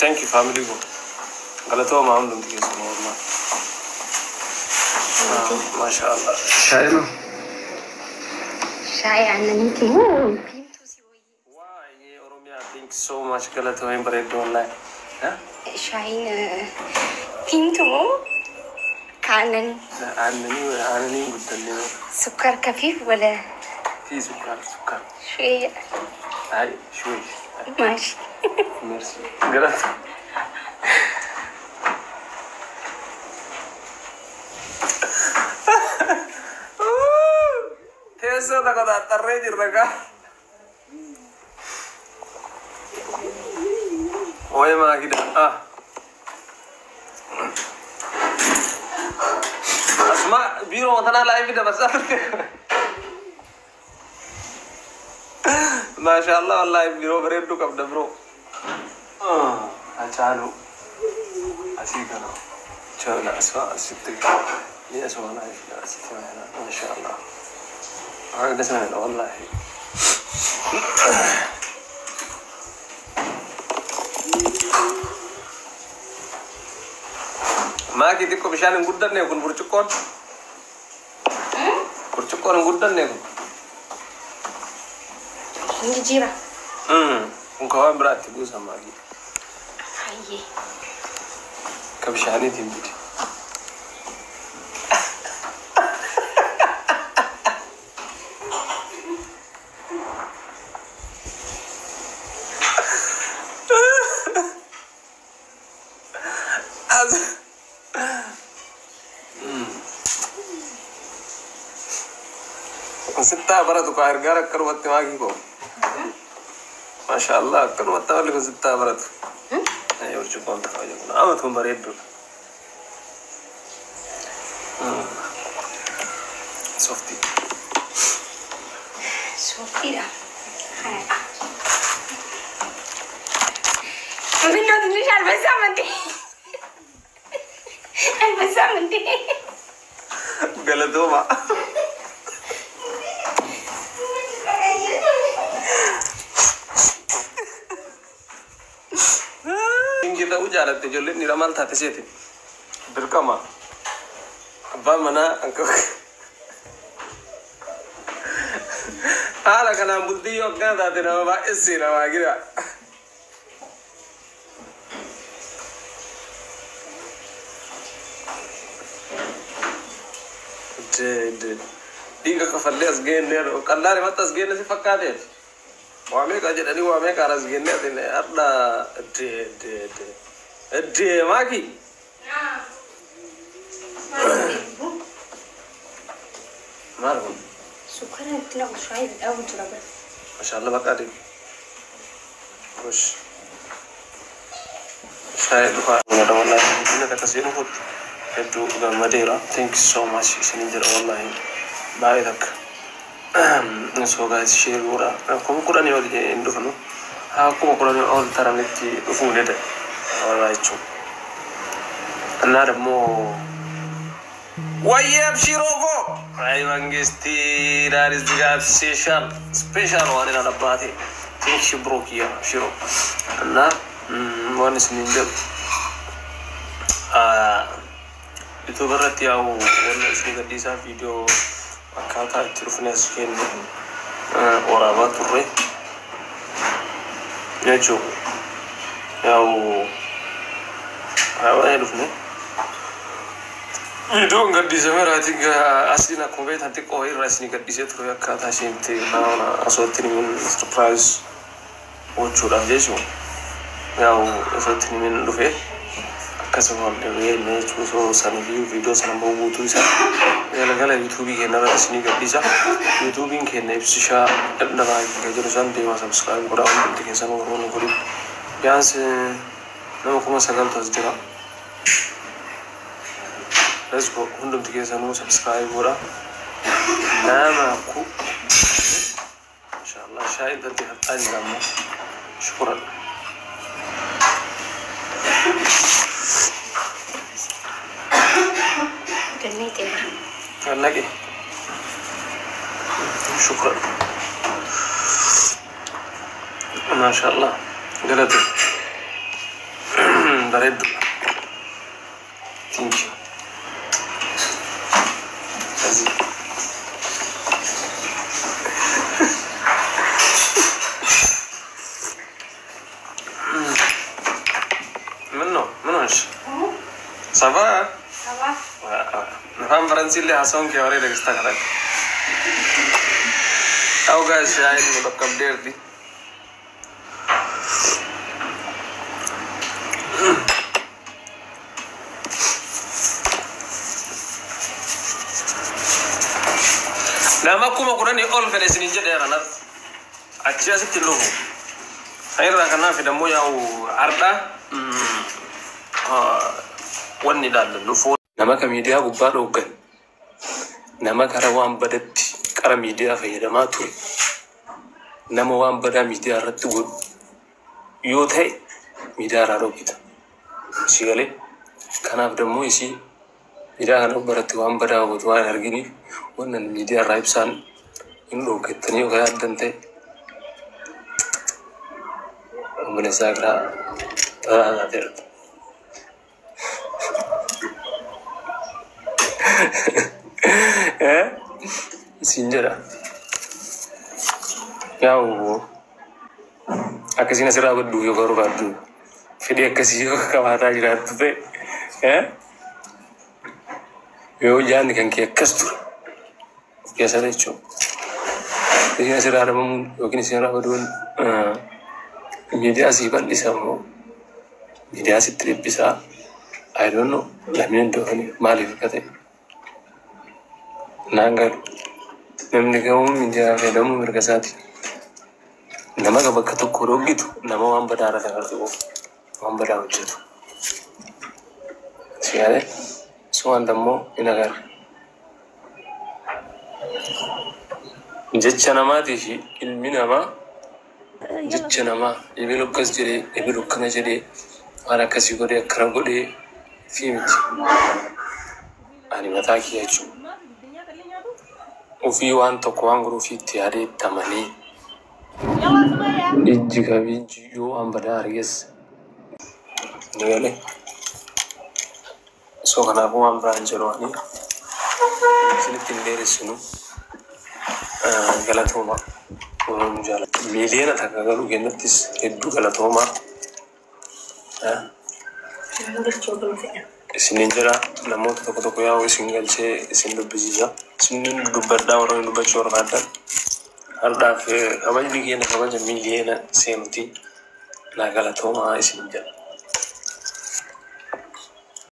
Thank you family go. غلطوا ما عندهم تيجي اسمه والله. ما شاء الله. شايله. شاي عنا نيكي. واي أوروميا thank you so much غلطوا وين بريد والله. ها؟ شاي بينتو كأنني. عنني قدامي. سكر خفيف ولا؟ في سكر. شوية. هاي شوي. ماشي. ميرسي. غلطوا. Eso da kata terrejir mereka. Oh ya mah kita Asma biro tanah lain kita besar. Masya Allah wallahi biro beredu kabda bro. Achalu. Asik kan. Coba asma asik tu. Ini asma lain asik mana. Masya Allah. هذا سهل والله ما كده بشان نقدر نيكون برشقون نقدر نيكون نجيرة ونكوان براتي بوسا ماجي هاي كبشاني تيمبيتي ستة برد وكاير جارك كروت تماغي كو ما شاء الله كروت تولي كو ستة برد أيوة شوفون تفاجئ أما ثم بريد سوفتي لا من نادي البسامتي غلطوا ما kita ujar te jolle ni ramal thate sete berkama abba mana angko ala kana buddi yo kana te na ba esira wa gira de diga ka falle asgen ne o kallare matas gen si fakkade wame ka jedani wame ka ras gen ne te arda de maki مالهم سكرها تلاقوا شوية الأول ترى ما شاء الله بقى دي وش شايف بقى أنا والله هنا كتسير خد يبدو مديرة thank you so much سنينجر والله بعيدك نسوا guys share ورا كم كوراني ودي إندو كنو كم كوراني أول ترى نتي أفهم ده والله يشوف أنا رمو وياب شيروكو أي مانجستي دارس دجاج سبيشال وانا نباتي تيجي بروكيا شيرو أنا وانا سنينجر itu berarti aku warna sini disa video akata terusnya skin orang bature ya cu apa ya dufne video nggak disa merah tiga asli nak komplain nanti kau ini rasanya nggak disa terus akata sini mana asal ini surprise ucur aja cu asal ini dufe كسبان لغير نشوفه سنفيو فيديو سنبغو تويسا يلا يوتيوب كنا رأسني كبيسا يوتيوب كنا يبسشا نبغى كجلسان ديما سبسكرايب وراهم بنتكين سنو ورونو كريم بيانس نمكما سجل تصدقا let's go هندم تكين سنو سبسكرايب ورا نعم أكو إن شاء الله شاهد هذه الأجزاء شكرا لك شكرا ما شاء الله قلت bareeddu. Thank you. Ça va? Ça va. نفهم فرنسي اللي حسون كي وري لك استغرق أو قاعد شايل مدقب دير دي لا ما كوما قراني أول فلسطين جدير أنا أشياء ستلوه خير كنا في دمويا وعرضة wanni dallu fo nama ka media gubba dogan nama karawan badatti qara media fayyadama ture nama wan bada media irratti godhu yoo ta'e media irraa dhokita sigale kanaaf dammoo isi media kana baratti wan bada godhu waan arginiif wannan media irraa ibsaan hin dhokettanii yoo yaaddan ta'e ummana sagra taa'aa Sinjera. Yau akasih nasi rawat dulu yo baru batu. Video akasih yo kamata jirat tu deh. Yo jangan kan kia kastur. Biasa deh cok. Jadi nasi rawat mamun yo kini nasi rawat dulu. Media sih kan bisa mau. Media sih trip bisa. I don't know. Lamin tu ni malif kata. Nangal. Namni gamu media fedamu berkasati. Nama ka bakka tokko rogitu nama waan badaara tagartu waan badaa hojjetu. Siyaade suwan dammoo inagar. Jecha namaatii fi ilmi namaa jecha namaa ibilu akkas jedhee ibilu akkana jedhee waan akkasii godhee akkana godhee fi miti. Ani mataa kiyya jechuudha. Ofii waan tokko waan godhuufi itti yaadee tamanii ijji kabijji yoo waan badaa arges ni galee so kanaafuu waan biraan jedhuani isinitti hin dheeressinu galatooma nu jaalatu miiliyoona takka galuu kennattis hedduu galatooma isinin jira namoota tokko tokko yaa'u isin galchee isin dubbisiisa isinin dubbadhaa warra hin dubbachuu barbaadan hardaaf kabajni keenya kabaja miiliyoona seenuti naa galatoomaa isin jira.